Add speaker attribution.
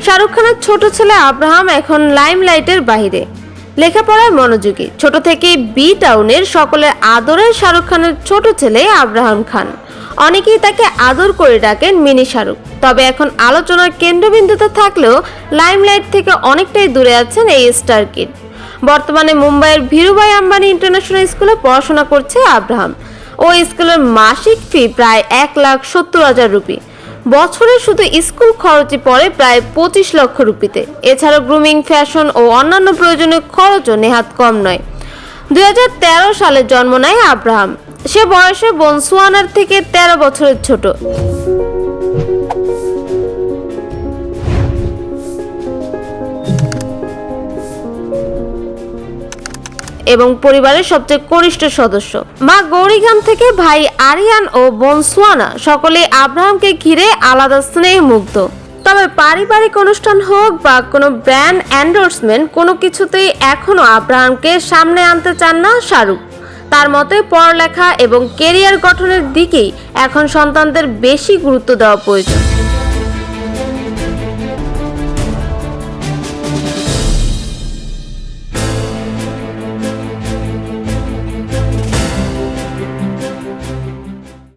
Speaker 1: শাহরুখ খানের ছোট ছেলে আব্রাহাম এখন লাইমলাইটের বাইরে, লেখাপড়ায় মনোযোগী। ছোট থেকেই বি টাউনের সকলের আদরের শাহরুখ খানের ছোট ছেলে আব্রাহাম খান। অনেকেই তাকে আদর করে ডাকেন মিনি শাহরুখ। তবে এখন আলোচনার কেন্দ্রবিন্দুতে থাকলেও লাইমলাইট থেকে অনেকটাই দূরে আছেন এই স্টার কিড। বর্তমানে মুম্বাইয়ের ধীরুভাই আম্বানি ইন্টারন্যাশনাল স্কুলে পড়াশোনা করছে আব্রাহাম। ওই স্কুলের মাসিক ফি প্রায় 1,70,000 রুপি। বছরে শুধু স্কুল খরচই পড়ে প্রায় 25 লক্ষ রুপিতে। এছাড়াও গ্রুমিং, ফ্যাশন ও অন্যান্য প্রয়োজনীয় খরচও নেহাত কম নয়। 2013 সালে জন্ম নেয় আব্রাহাম। সে বয়সে বোন সুয়ানার থেকে 13 বছরের ছোট। এবং পরিবারের সবচেয়ে কনিষ্ঠ সদস্য। মা গৌরী খান থেকে ভাই আরিয়ান ও বোন সুয়ানা সকলেই আব্রাহামকে ঘিরে আলাদা স্নেহে মুগ্ধ। তবে পারিবারিক অনুষ্ঠান হোক বা কোনো ব্র্যান্ড এন্ডোর্সমেন্ট, কোনো কিছুতেই এখনো আব্রাহামকে সামনে আনতে চান না শাহরুখ। তার মতে পড়ালেখা এবং কেরিয়ার গঠনের দিকেই এখন সন্তানদের বেশি গুরুত্ব দেওয়া প্রয়োজন।